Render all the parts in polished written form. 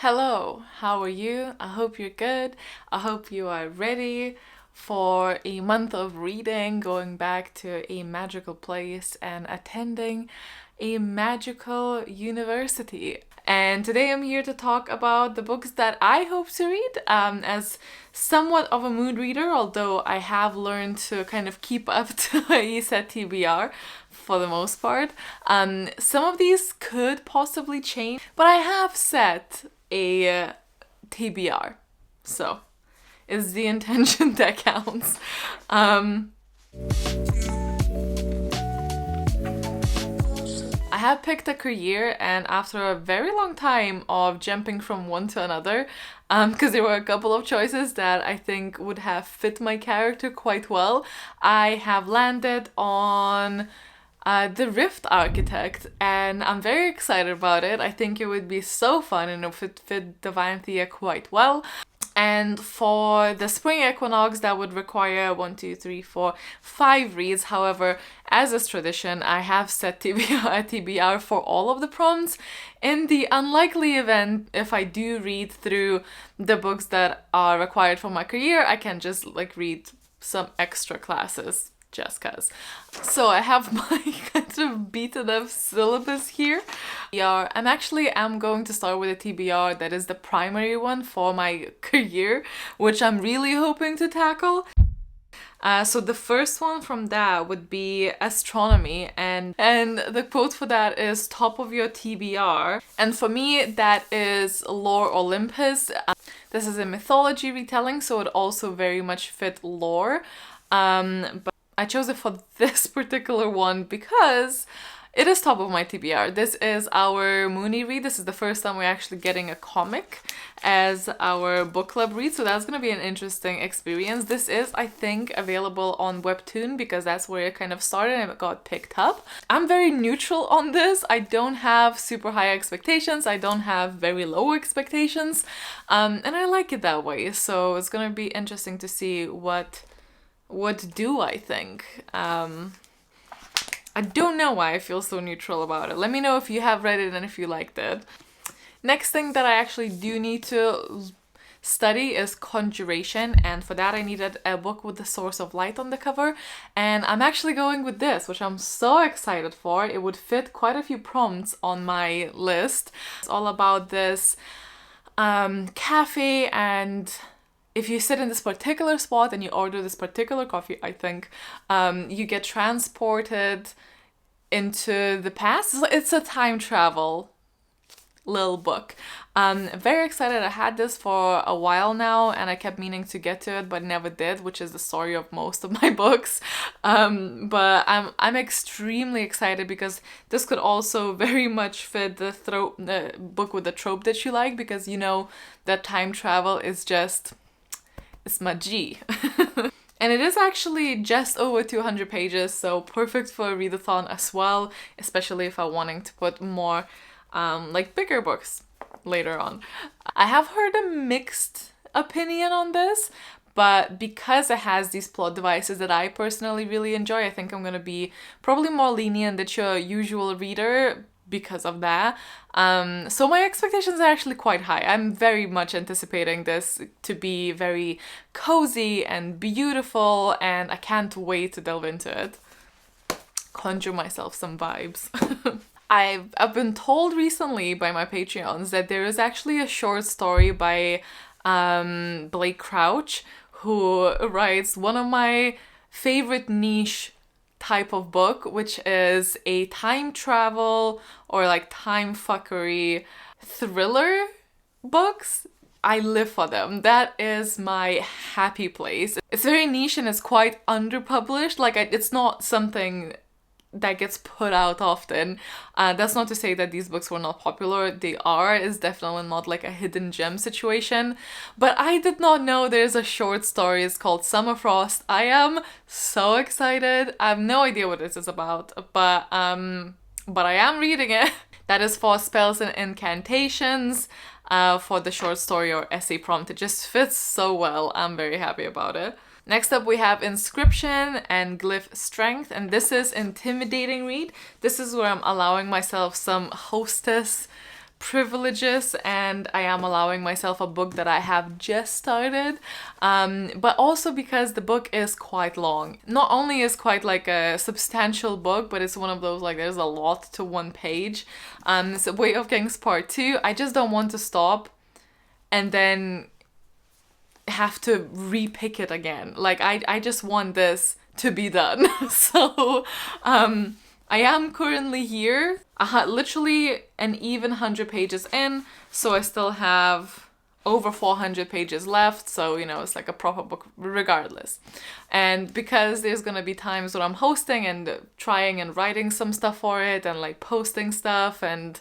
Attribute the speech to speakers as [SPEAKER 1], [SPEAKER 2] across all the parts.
[SPEAKER 1] Hello, how are you? I hope you're good. I hope you are ready for a month of reading, going back to a magical place and attending a magical university. And today I'm here to talk about the books that I hope to read as somewhat of a mood reader, although I have learned to kind of keep up to a set TBR for the most part. Some of these could possibly change, but I have set a TBR. So, it's the intention that counts. I have picked a career, and after a very long time of jumping from one to another, because there were a couple of choices that I think would have fit my character quite well, I have landed on the Rift Architect, and I'm very excited about it. I think it would be so fun and it would fit Divine Thea quite well. And for the spring equinox, that would require 1, 2, 3, 4, 5 reads. However, as is tradition, I have set TBR for all of the prompts. In the unlikely event, if I do read through the books that are required for my career, I can just read some extra classes. Just cause. So I have my kind of beaten up syllabus here. I'm going to start with a TBR that is the primary one for my career, which I'm really hoping to tackle. So the first one from that would be astronomy, and the quote for that is top of your TBR. And for me, that is Lore Olympus. This is a mythology retelling, so it also very much fit lore. But I chose it for this particular one because it is top of my TBR. This is our Mooney read. This is the first time we're actually getting a comic as our book club read, so that's going to be an interesting experience. This is, I think, available on Webtoon because that's where it kind of started and it got picked up. I'm very neutral on this. I don't have super high expectations. I don't have very low expectations. And I like it that way, so it's going to be interesting to see what do I think? I don't know why I feel so neutral about it. Let me know if you have read it and if you liked it. Next thing that I actually do need to study is Conjuration, and for that I needed a book with the source of light on the cover, and I'm actually going with this, which I'm so excited for. It would fit quite a few prompts on my list. It's all about this cafe, and if you sit in this particular spot and you order this particular coffee, I think, you get transported into the past. It's a time travel little book. Very excited. I had this for a while now and I kept meaning to get to it but never did, which is the story of most of my books. But I'm extremely excited because this could also very much fit the book with the trope that you like, because you know that time travel is just... it's my G. And it is actually just over 200 pages, so perfect for a readathon as well, especially if I'm wanting to put more bigger books later on. I have heard a mixed opinion on this, but because it has these plot devices that I personally really enjoy, I think I'm gonna be probably more lenient than your usual reader because of that. So my expectations are actually quite high. I'm very much anticipating this to be very cozy and beautiful, and I can't wait to delve into it. Conjure myself some vibes. I've been told recently by my Patreons that there is actually a short story by Blake Crouch, who writes one of my favorite niche type of book, which is a time travel or time fuckery thriller books. I live for them. That is my happy place. It's very niche and it's quite underpublished. It's not something that gets put out often. That's not to say that these books were not popular. They are. It's definitely not a hidden gem situation. But I did not know there's a short story. It's called Summer Frost. I am so excited. I have no idea what this is about, but I am reading it. That is for spells and incantations. For the short story or essay prompt. It just fits so well. I'm very happy about it. Next up we have Inscription and Glyph Strength, and this is intimidating read. This is where I'm allowing myself some hostess privileges, and I am allowing myself a book that I have just started, but also because the book is quite long. Not only is quite like a substantial book, but it's one of those like there's a lot to one page. So Way of Kings Part 2, I just don't want to stop and then have to repick it again. Like I just want this to be done. So I am currently here. I had literally an even 100 pages in, so I still have over 400 pages left, so you know, it's like a proper book regardless. And because there's gonna be times when I'm hosting and trying and writing some stuff for it and like posting stuff and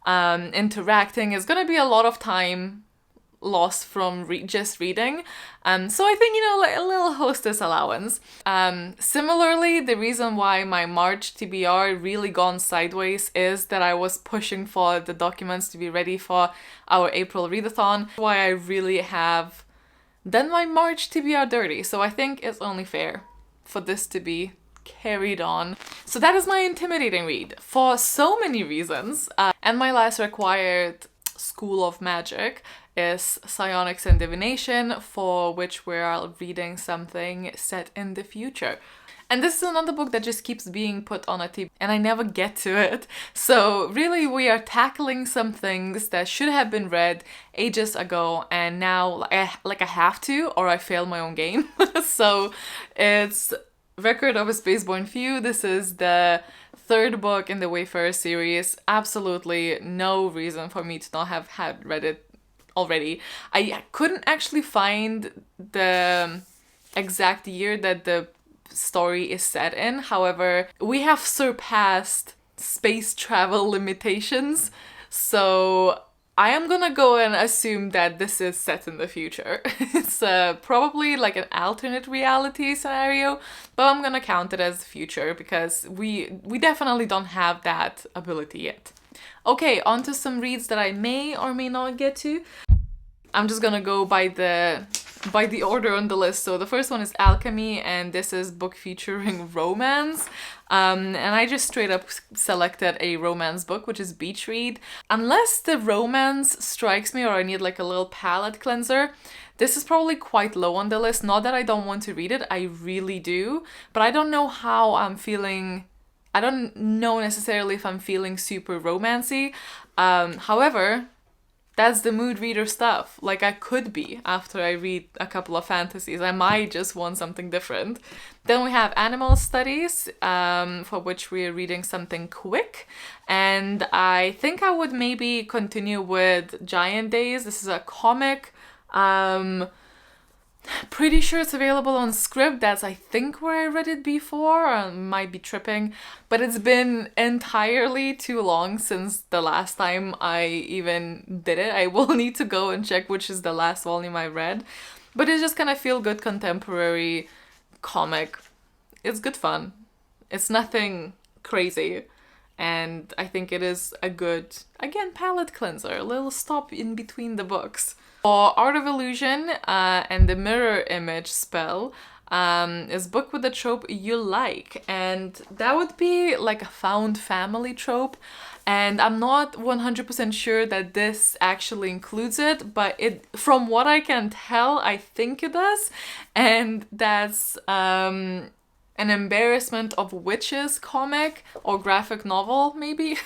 [SPEAKER 1] interacting, it's gonna be a lot of time lost from just reading. So I think, you know, like a little hostess allowance. Similarly, the reason why my March TBR really gone sideways is that I was pushing for the documents to be ready for our April readathon, why I really have done my March TBR dirty. So I think it's only fair for this to be carried on. So that is my intimidating read for so many reasons. And my last required School of Magic is Psionics and Divination, for which we're reading something set in the future. And this is another book that just keeps being put on a TBR and I never get to it. So really we are tackling some things that should have been read ages ago, and now I have to, or I fail my own game. So it's Record of a Spaceborne Few. This is the third book in the Wayfarer series. Absolutely no reason for me to not have had read it already. I couldn't actually find the exact year that the story is set in. However, we have surpassed space travel limitations, so I am gonna go and assume that this is set in the future. It's probably like an alternate reality scenario, but I'm gonna count it as future because we definitely don't have that ability yet. Okay, on to some reads that I may or may not get to. I'm just gonna go by the order on the list. So the first one is Alchemy, and this is book featuring romance. And I just straight up selected a romance book, which is Beach Read. Unless the romance strikes me or I need like a little palate cleanser, this is probably quite low on the list. Not that I don't want to read it, I really do. But I don't know how I'm feeling. I don't know necessarily if I'm feeling super romancy. However, that's the mood reader stuff. Like I could be after I read a couple of fantasies. I might just want something different. Then we have Animal Studies, for which we're reading something quick. And I think I would maybe continue with Giant Days. This is a comic. Pretty sure it's available on Scribd. That's, I think, where I read it before. I might be tripping. But it's been entirely too long since the last time I even did it. I will need to go and check which is the last volume I read. But it's just kind of feel-good contemporary comic. It's good fun. It's nothing crazy. And I think it is a good, again, palate cleanser. A little stop in between the books. For Art of Illusion and the Mirror Image spell is book with the trope you like. And that would be like a found family trope. And I'm not 100% sure that this actually includes it, but it, from what I can tell, I think it does. And that's an Embarrassment of Witches comic or graphic novel, maybe.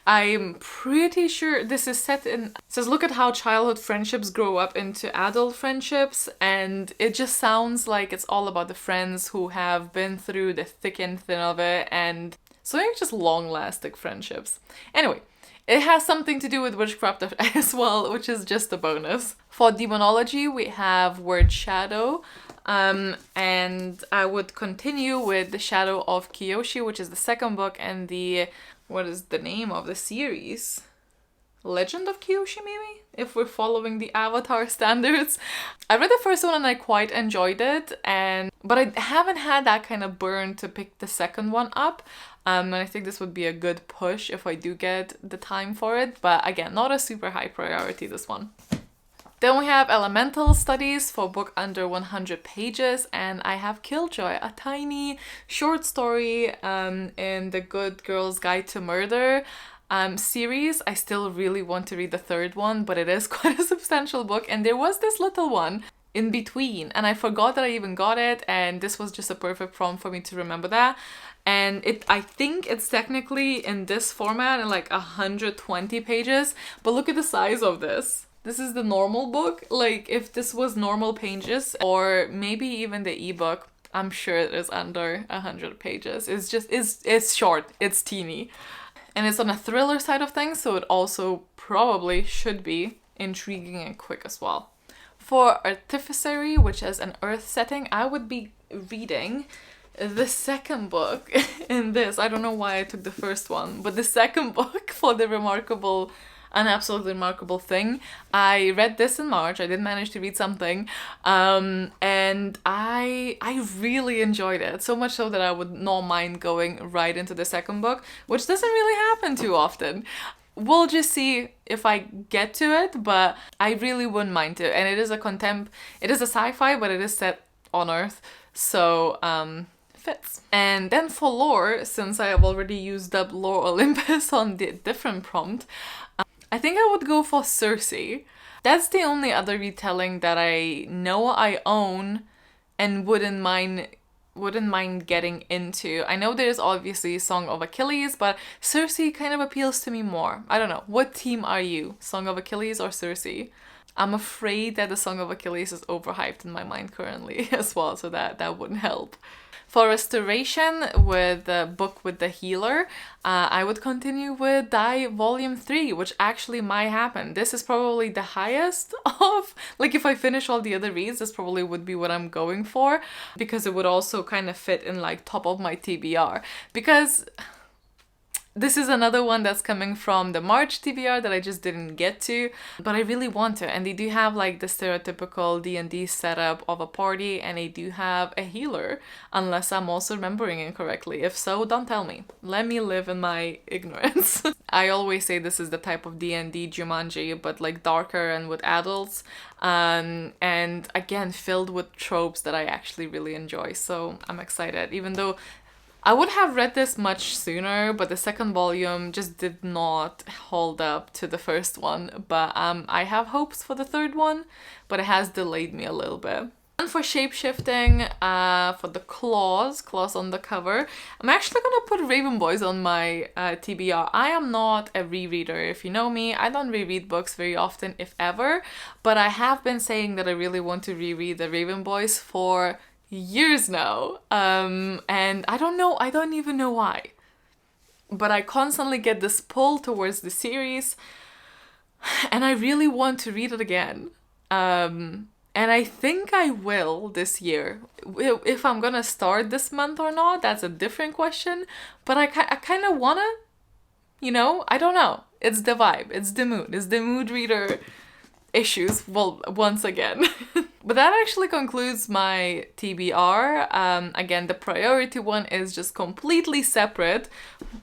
[SPEAKER 1] I'm pretty sure this is set in... It says, look at how childhood friendships grow up into adult friendships, and it just sounds like it's all about the friends who have been through the thick and thin of it, and so maybe just long-lasting friendships. Anyway, it has something to do with witchcraft as well, which is just a bonus. For demonology, we have Word Shadow, and I would continue with The Shadow of Kyoshi, which is the second book, and the, what is the name of the series? Legend of Kyoshi, maybe? If we're following the Avatar standards. I read the first one and I quite enjoyed it, but I haven't had that kind of burn to pick the second one up. And I think this would be a good push if I do get the time for it. But again, not a super high priority, this one. Then we have Elemental Studies for book under 100 pages, and I have Killjoy, a tiny short story in the Good Girl's Guide to Murder. series. I still really want to read the third one, but it is quite a substantial book, and there was this little one in between, and I forgot that I even got it, and this was just a perfect prompt for me to remember that. And I think it's technically in this format in like 120 pages, but look at the size of this. This is the normal book. Like, if this was normal pages, or maybe even the ebook, I'm sure it is under 100 pages. It's short, it's teeny. And it's on a thriller side of things, so it also probably should be intriguing and quick as well. For Artificery, which is an Earth setting, I would be reading the second book in this. I don't know why I took the first one, but the second book for An Absolutely Remarkable Thing. I read this in March. I did manage to read something, and I really enjoyed it, so much so that I would not mind going right into the second book, which doesn't really happen too often. We'll just see if I get to it, but I really wouldn't mind to. And it is a sci-fi, but it is set on Earth, so fits. And then for lore, since I have already used up Lore Olympus on the different prompt, I think I would go for Circe. That's the only other retelling that I know I own and wouldn't mind getting into. I know there's obviously Song of Achilles, but Circe kind of appeals to me more. I don't know. What team are you? Song of Achilles or Circe? I'm afraid that the Song of Achilles is overhyped in my mind currently as well, so that wouldn't help. For Restoration, with the book with the healer, I would continue with Die Volume 3, which actually might happen. This is probably the highest of, like, if I finish all the other reads, this probably would be what I'm going for, because it would also kind of fit in like top of my TBR. Because this is another one that's coming from the March TBR that I just didn't get to, but I really want to. And they do have like the stereotypical D&D setup of a party, and they do have a healer, unless I'm also remembering incorrectly. If so, don't tell me. Let me live in my ignorance. I always say this is the type of D&D Jumanji, but like darker and with adults. And again, filled with tropes that I actually really enjoy. So I'm excited, even though I would have read this much sooner, but the second volume just did not hold up to the first one. But I have hopes for the third one, but it has delayed me a little bit. And for shapeshifting, for the claws on the cover, I'm actually gonna put Raven Boys on my TBR. I am not a rereader. If you know me, I don't reread books very often, if ever, but I have been saying that I really want to reread the Raven Boys for years now, and I don't even know why, but I constantly get this pull towards the series, and I really want to read it again, and I think I will this year. If I'm gonna start this month or not, that's a different question, but I kind of wanna, I don't know, it's the vibe, it's the mood reader issues, well, once again. But that actually concludes my TBR. Again, the priority one is just completely separate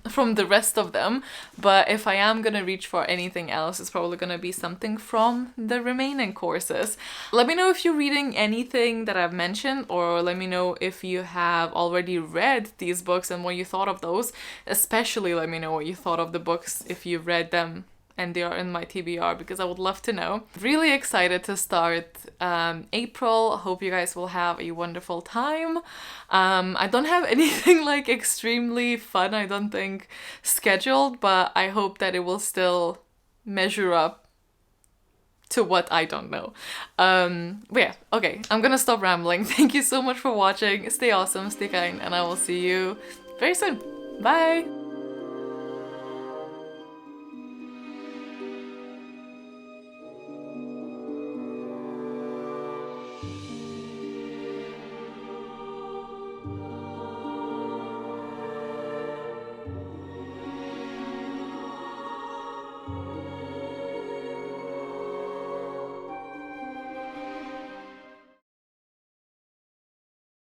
[SPEAKER 1] from the rest of them, but if I am gonna reach for anything else, it's probably gonna be something from the remaining courses. Let me know if you're reading anything that I've mentioned, or let me know if you have already read these books and what you thought of those. Especially let me know what you thought of the books if you've read them and they are in my TBR, because I would love to know. Really excited to start April. Hope you guys will have a wonderful time. I don't have anything like extremely fun, I don't think, scheduled, but I hope that it will still measure up to what I don't know. But yeah, okay, I'm gonna stop rambling. Thank you so much for watching. Stay awesome, stay kind, and I will see you very soon. Bye!